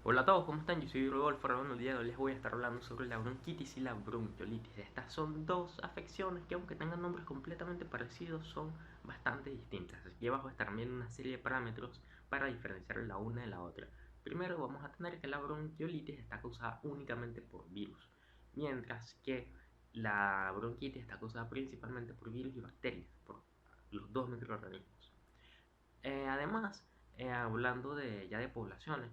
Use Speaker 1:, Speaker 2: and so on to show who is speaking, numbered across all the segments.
Speaker 1: Hola a todos, ¿cómo están? Yo soy Rodolfo Arauno. El día de hoy les voy a estar hablando sobre la bronquitis y la bronquiolitis. Estas son dos afecciones que, aunque tengan nombres completamente parecidos, son bastante distintas. Aquí abajo estarán viendo una serie de parámetros para diferenciar la una de la otra. Primero vamos a tener que la bronquiolitis está causada únicamente por virus, mientras que la bronquitis está causada principalmente por virus y bacterias, por los dos microorganismos. Además, hablando ya de poblaciones,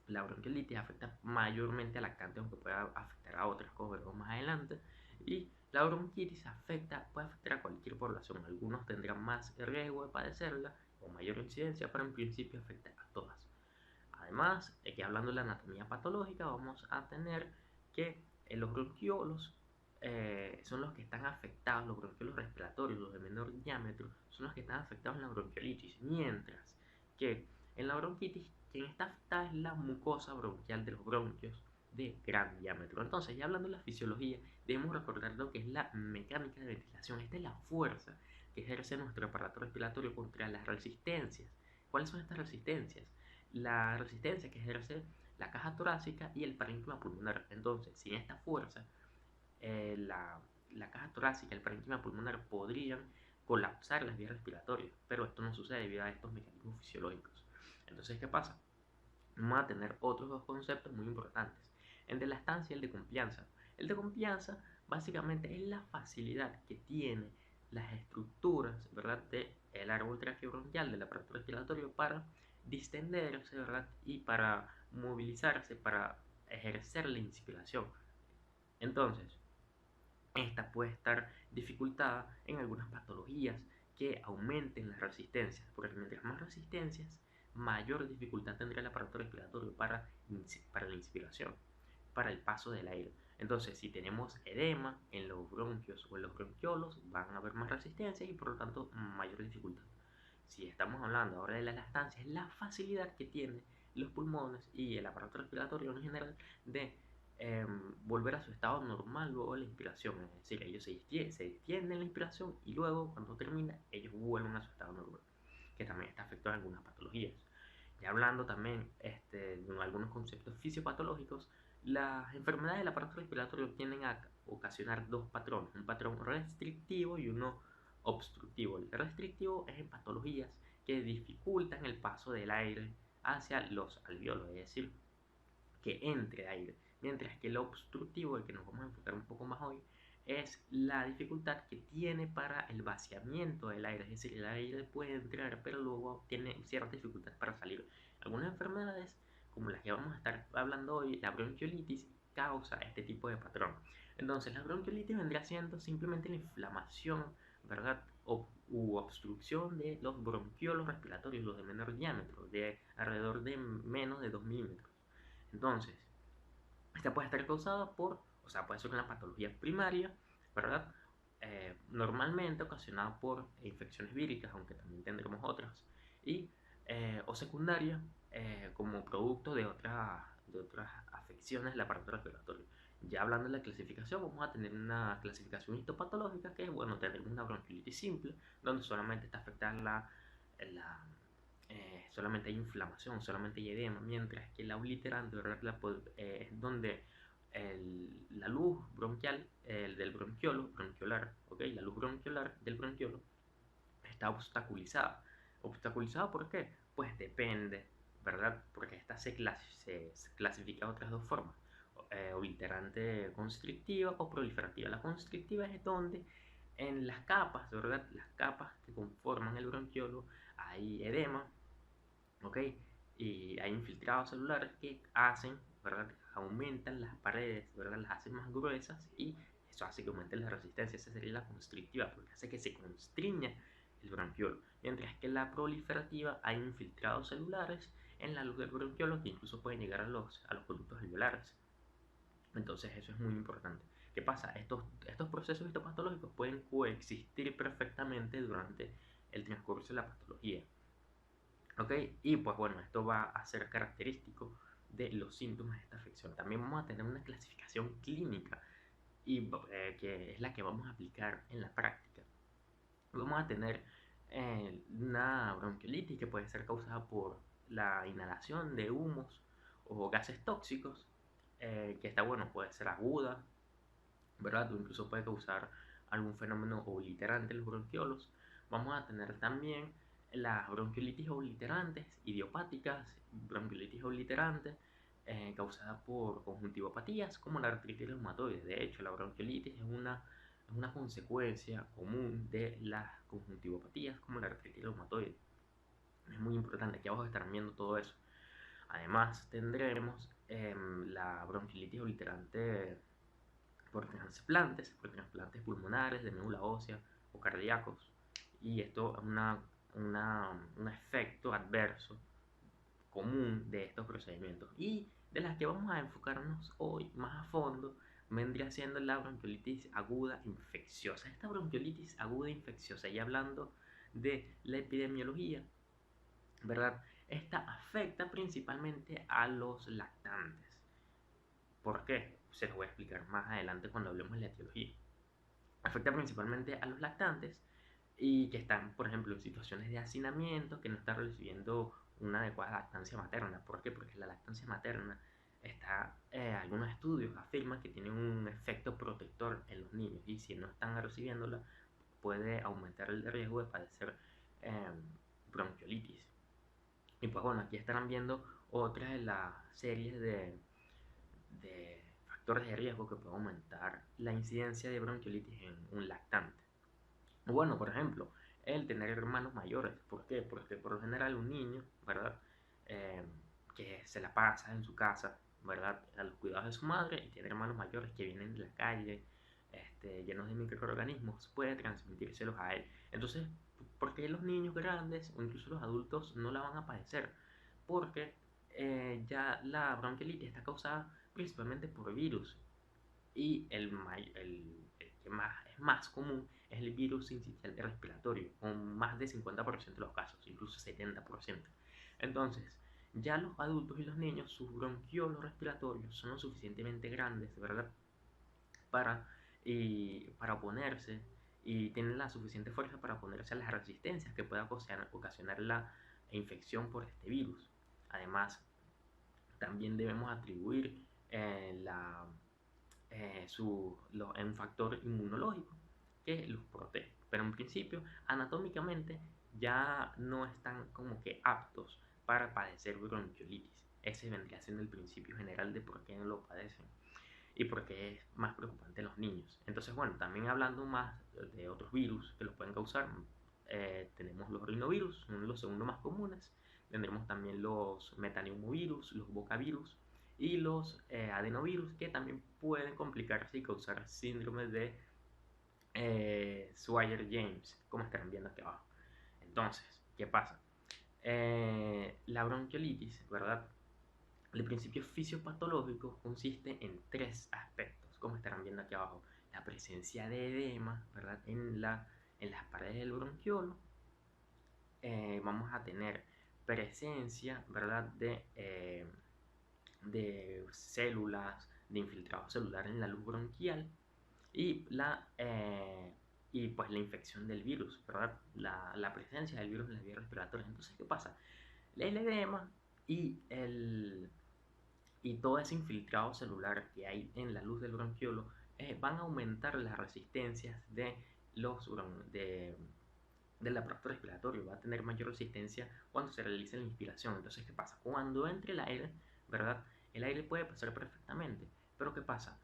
Speaker 1: la bronquiolitis afecta mayormente a lactantes, aunque pueda afectar a otras, como veremos más adelante. Y la bronquitis puede afectar a cualquier población. Algunos tendrán más riesgo de padecerla o mayor incidencia, pero en principio afecta a todas. Además, que hablando de la anatomía patológica, vamos a tener que los bronquiolos son los que están afectados, los bronquiolos respiratorios, los de menor diámetro, son los que están afectados en la bronquiolitis, mientras que en la bronquitis quien está afectada es la mucosa bronquial de los bronquios de gran diámetro. Entonces, ya hablando de la fisiología, debemos recordar lo que es la mecánica de ventilación. Esta es la fuerza que ejerce nuestro aparato respiratorio contra las resistencias. ¿Cuáles son estas resistencias? La resistencia que ejerce la caja torácica y el parénquima pulmonar. Entonces, sin esta fuerza, la caja torácica y el parénquima pulmonar podrían colapsar las vías respiratorias, pero esto no sucede debido a estos mecanismos fisiológicos. Entonces, ¿qué pasa? Vamos a tener otros dos conceptos muy importantes, el de la estancia y el de confianza. El de confianza básicamente es la facilidad que tiene las estructuras, ¿verdad?, del árbol traqueobronquial del aparato respiratorio para distenderse, ¿verdad?, y para movilizarse, para ejercer la inspiración. Entonces, esta puede estar dificultada en algunas patologías que aumenten las resistencias, porque mientras más resistencias, mayor dificultad tendrá el aparato respiratorio para la inspiración, para el paso del aire. Entonces, si tenemos edema en los bronquios o en los bronquiolos, van a haber más resistencias y por lo tanto mayor dificultad. Si estamos hablando ahora de la lactancia, es la facilidad que tienen los pulmones y el aparato respiratorio en general de volver a su estado normal luego de la inspiración. Es decir, ellos se detienen en la inspiración y luego, cuando termina, ellos vuelven a su estado normal, que también está afectado en algunas patologías. Y hablando también de algunos conceptos fisiopatológicos, las enfermedades del aparato respiratorio tienden a ocasionar dos patrones, un patrón restrictivo y uno obstructivo. El restrictivo es en patologías que dificultan el paso del aire hacia los alveolos, es decir, que entre aire, mientras que el obstructivo, el que nos vamos a enfocar un poco más hoy, es la dificultad que tiene para el vaciamiento del aire, es decir, el aire puede entrar, pero luego tiene cierta dificultad para salir. Algunas enfermedades, como las que vamos a estar hablando hoy, la bronquiolitis, causa este tipo de patrón. Entonces, la bronquiolitis vendría siendo simplemente la inflamación, ¿verdad?, u obstrucción de los bronquiolos respiratorios, los de menor diámetro, de alrededor de menos de 2 milímetros. Entonces, esta puede estar causada puede ser una patología primaria, ¿verdad? Normalmente ocasionada por infecciones víricas, aunque también tendremos otras, y, o secundaria, como producto de otras afecciones del aparato respiratorio. Ya hablando de la clasificación, vamos a tener una clasificación histopatológica que es, bueno, tenemos una bronquiolitis simple, donde solamente está afectada la solamente hay inflamación, solamente hay edema, mientras que la obliterante, ¿verdad?, es donde la luz bronquial, del bronquiolo, bronquiolar, ¿ok? La luz bronquiolar del bronquiolo está obstaculizada. ¿Obstaculizada por qué? Pues depende, ¿verdad? Porque esta se clasifica de otras dos formas. Obliterante constrictiva o proliferativa. La constrictiva es donde en las capas, ¿verdad?, las capas que conforman el bronquiolo hay edema, ¿ok? Y hay infiltrados celulares que hacen, ¿verdad?, aumentan las paredes, ¿verdad?, las hacen más gruesas y eso hace que aumente la resistencia. Esa sería la constrictiva, porque hace que se constriña el bronquiolo. Mientras que la proliferativa hay infiltrados celulares en la luz del bronquiolo que incluso pueden llegar a los conductos alveolares. Entonces eso es muy importante. ¿Qué pasa? Estos procesos histopatológicos pueden coexistir perfectamente durante el transcurso de la patología. ¿Ok? Y pues bueno, esto va a ser característico de los síntomas de esta afección. También vamos a tener una clasificación clínica que es la que vamos a aplicar en la práctica. Vamos a tener una bronquiolitis que puede ser causada por la inhalación de humos o gases tóxicos, que está bueno, puede ser aguda, ¿verdad? O incluso puede causar algún fenómeno obliterante en los bronquiolos. Vamos a tener también las bronquiolitis obliterantes, idiopáticas, bronquiolitis obliterantes, causadas por conjuntivopatías como la artritis reumatoide. De hecho, la bronquiolitis es una consecuencia común de las conjuntivopatías como la artritis reumatoide. Es muy importante, aquí abajo estarán viendo todo eso. Además, tendremos la bronquiolitis obliterante por trasplantes pulmonares, de médula ósea o cardíacos. Y esto es un efecto adverso común de estos procedimientos. Y de las que vamos a enfocarnos hoy más a fondo vendría siendo la bronquiolitis aguda infecciosa. Esta bronquiolitis aguda infecciosa, y hablando de la epidemiología, ¿verdad? Esta afecta principalmente a los lactantes. ¿Por qué? Se los voy a explicar más adelante cuando hablemos de la etiología. Afecta principalmente a los lactantes y que están, por ejemplo, en situaciones de hacinamiento, que no están recibiendo una adecuada lactancia materna. ¿Por qué? Porque la lactancia materna algunos estudios afirman que tiene un efecto protector en los niños, y si no están recibiéndola puede aumentar el riesgo de padecer eh, bronquiolitis. Y pues bueno, aquí estarán viendo otras de las series de factores de riesgo que pueden aumentar la incidencia de bronquiolitis en un lactante. Bueno, por ejemplo, el tener hermanos mayores. ¿Por qué? Porque por lo general un niño, ¿verdad? Eh, que se la pasa en su casa, ¿verdad? A los cuidados de su madre, y tiene hermanos mayores que vienen de la calle, llenos de microorganismos, puede transmitírselos a él. Entonces, ¿por qué los niños grandes o incluso los adultos no la van a padecer? Porque ya la bronquiolitis está causada principalmente por virus, y el que es más común es el virus sincicial respiratorio, con más de 50% de los casos, incluso 70%. Entonces, ya los adultos y los niños, sus bronquiolos respiratorios son lo suficientemente grandes, ¿verdad? Para, para oponerse, y tienen la suficiente fuerza para oponerse a las resistencias que pueda ocasionar la infección por este virus. Además, también debemos atribuir un factor inmunológico que los protege. Pero en principio, anatómicamente, ya no están como que aptos para padecer bronquiolitis. Ese vendría siendo el principio general de por qué no lo padecen y por qué es más preocupante en los niños. Entonces, bueno, también hablando más de otros virus que los pueden causar, tenemos los rinovirus, uno de los segundos más comunes. Tendremos también los metaneumovirus, los bocavirus y los adenovirus, que también pueden complicarse y causar síndrome de Swyer-James, como estarán viendo aquí abajo. Entonces, ¿qué pasa? La bronquiolitis, ¿verdad? El principio fisiopatológico consiste en tres aspectos, como estarán viendo aquí abajo. La presencia de edema, ¿verdad? En las paredes del bronquiolo. Vamos a tener presencia, ¿verdad? De células, de infiltrado celular en la luz bronquial, y pues la infección del virus, ¿verdad? La presencia del virus en las vías respiratorias. Entonces, ¿qué pasa? El edema y todo ese infiltrado celular que hay en la luz del bronquiolo van a aumentar las resistencias del aparato respiratorio. Va a tener mayor resistencia cuando se realice la inspiración. Entonces, ¿qué pasa? Cuando entre el aire, ¿verdad? El aire puede pasar perfectamente, pero ¿qué pasa?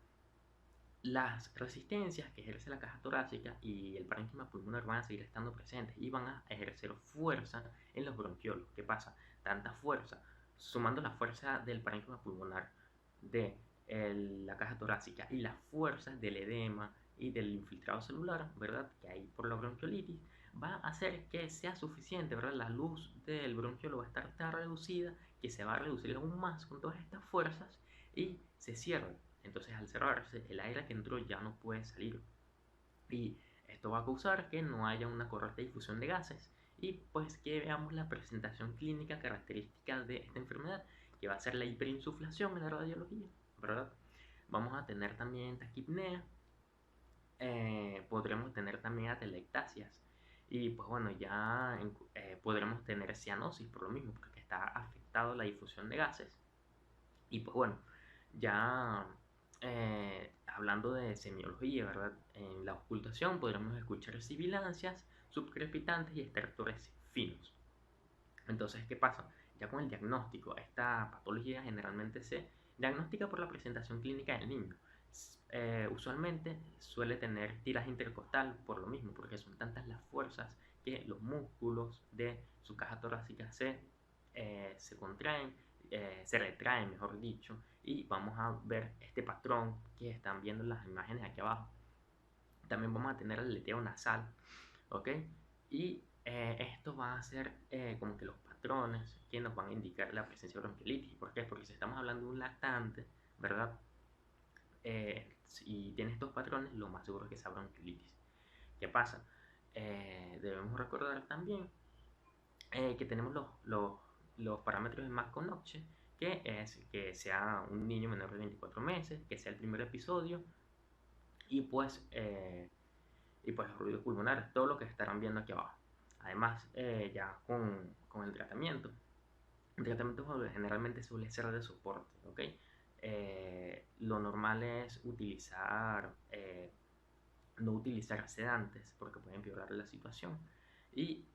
Speaker 1: Las resistencias que ejerce la caja torácica y el parénquima pulmonar van a seguir estando presentes y van a ejercer fuerza en los bronquiolos. ¿Qué pasa? Tanta fuerza, sumando la fuerza del parénquima pulmonar, de la caja torácica, y las fuerzas del edema y del infiltrado celular, ¿verdad? Que hay por la bronquiolitis, va a hacer que sea suficiente, ¿verdad? La luz del bronquiolo va a estar tan reducida que se va a reducir aún más con todas estas fuerzas y se cierra. Entonces, al cerrarse, el aire que entró ya no puede salir, y esto va a causar que no haya una correcta difusión de gases, y pues que veamos la presentación clínica característica de esta enfermedad, que va a ser la hiperinsuflación en la radiología, ¿verdad? Vamos a tener también taquipnea, podremos tener también atelectasias, y pues bueno, podremos tener cianosis por lo mismo, porque está afectado la difusión de gases. Y pues bueno, ya hablando de semiología, ¿verdad? En la ocultación podremos escuchar sibilancias, subcrepitantes y estertores finos. Entonces, ¿qué pasa? Ya con el diagnóstico, esta patología generalmente se diagnostica por la presentación clínica del niño. Usualmente suele tener tiraje intercostal por lo mismo, porque son tantas las fuerzas que los músculos de su caja torácica se contraen, se retraen, mejor dicho, y vamos a ver este patrón que están viendo en las imágenes aquí abajo. También vamos a tener el aleteo nasal, ¿ok? Y esto va a ser como que los patrones que nos van a indicar la presencia de bronquiolitis. ¿Por qué? Porque si estamos hablando de un lactante, ¿verdad? Si tiene estos patrones, lo más seguro es que sea bronquiolitis. ¿Qué pasa? Debemos recordar también que tenemos los parámetros de Mac-Notch, que es que sea un niño menor de 24 meses, que sea el primer episodio, y pues los ruidos pulmonares, todo lo que estarán viendo aquí abajo. Además, ya con el tratamiento generalmente suele ser de soporte, ¿ok? Lo normal es no utilizar sedantes porque pueden empeorar la situación y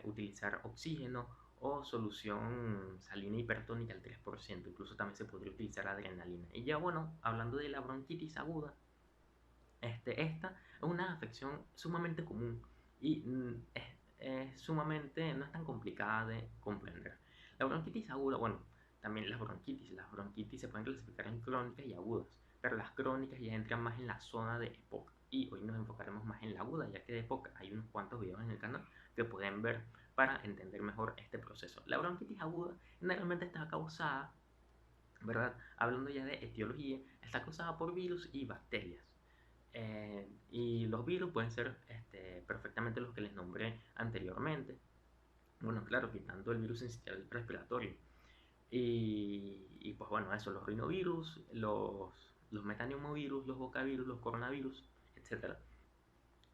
Speaker 1: utilizar oxígeno o solución salina hipertónica al 3%, incluso también se podría utilizar adrenalina. Y ya bueno, hablando de la bronquitis aguda, esta es una afección sumamente común y no es tan complicada de comprender. La bronquitis aguda, bueno, también las bronquitis se pueden clasificar en crónicas y agudas, pero las crónicas ya entran más en la zona de EPOC y hoy nos enfocaremos más en la aguda, ya que de EPOC hay unos cuantos videos en el canal que pueden ver para entender mejor este proceso. La bronquitis aguda generalmente está causada, ¿verdad? Hablando ya de etiología, está causada por virus y bacterias. Y los virus pueden ser perfectamente los que les nombré anteriormente. Bueno, claro, quitando el virus sincicial respiratorio. Pues bueno, eso, los rinovirus, los metaneumovirus, los bocavirus, los coronavirus, etcétera.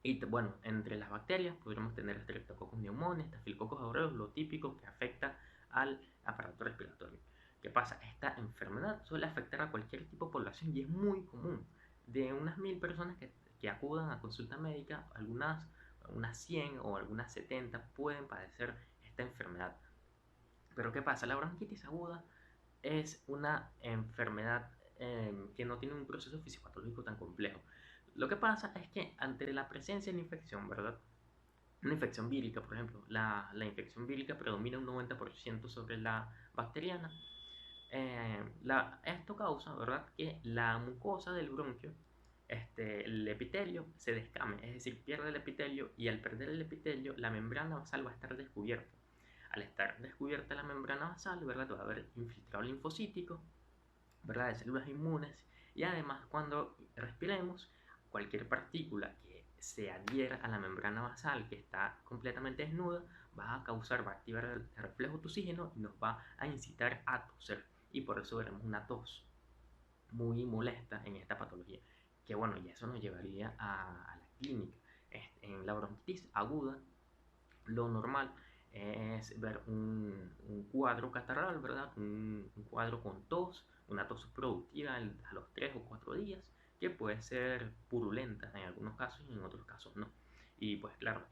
Speaker 1: Y bueno, entre las bacterias podríamos tener Streptococcus pneumoniae, Staphylococcus aureus, lo típico que afecta al aparato respiratorio. ¿Qué pasa? Esta enfermedad suele afectar a cualquier tipo de población y es muy común. De unas 1000 personas que acudan a consulta médica, unas 100 o algunas 70 pueden padecer esta enfermedad. Pero ¿qué pasa? La bronquitis aguda es una enfermedad que no tiene un proceso fisiopatológico tan complejo. Lo que pasa es que ante la presencia de una infección, ¿verdad? Una infección vírica, por ejemplo, la infección vírica predomina un 90% sobre la bacteriana. Esto causa, ¿verdad?, que la mucosa del bronquio, el epitelio, se descame, es decir, pierde el epitelio y al perder el epitelio, la membrana basal va a estar descubierta. Al estar descubierta la membrana basal, ¿verdad?, va a haber infiltrado linfocítico, ¿verdad?, de células inmunes y además cuando respiremos, cualquier partícula que se adhiera a la membrana basal que está completamente desnuda va a activar el reflejo toxígeno y nos va a incitar a toser y por eso veremos una tos muy molesta en esta patología, que bueno, y eso nos llevaría a la clínica. En la bronquitis aguda, lo normal es ver un cuadro catarral, ¿verdad? Un cuadro con tos, una tos productiva a los 3 o 4 días, que puede ser purulenta en algunos casos y en otros casos no. Y pues claro,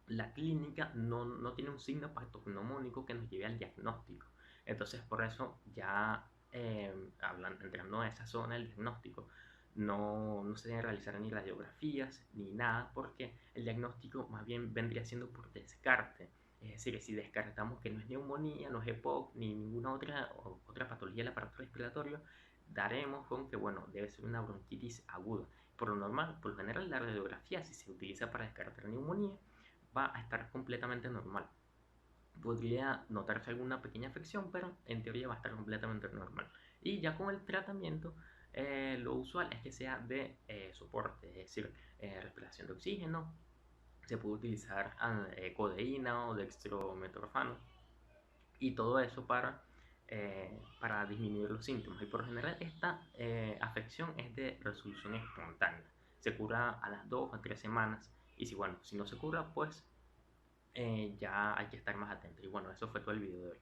Speaker 1: la clínica no tiene un signo patognomónico que nos lleve al diagnóstico. Entonces por eso ya entrando a esa zona del diagnóstico, no se deben realizar ni radiografías ni nada porque el diagnóstico más bien vendría siendo por descarte. Es decir, si descartamos que no es neumonía, no es EPOC ni ninguna otra patología del aparato respiratorio, daremos con que bueno, debe ser una bronquitis aguda. Por lo normal, por lo general, la radiografía, si se utiliza para descartar neumonía, va a estar completamente normal. Podría notarse alguna pequeña afección, pero en teoría va a estar completamente normal. Y ya con el tratamiento, lo usual es que sea de soporte, es decir, respiración de oxígeno. Se puede utilizar codeína o dextrometorfano y todo eso para disminuir los síntomas. Y por lo general esta afección es de resolución espontánea. Se cura a las 2 a 3 semanas y si no se cura, pues ya hay que estar más atento. Y bueno, eso fue todo el video de hoy.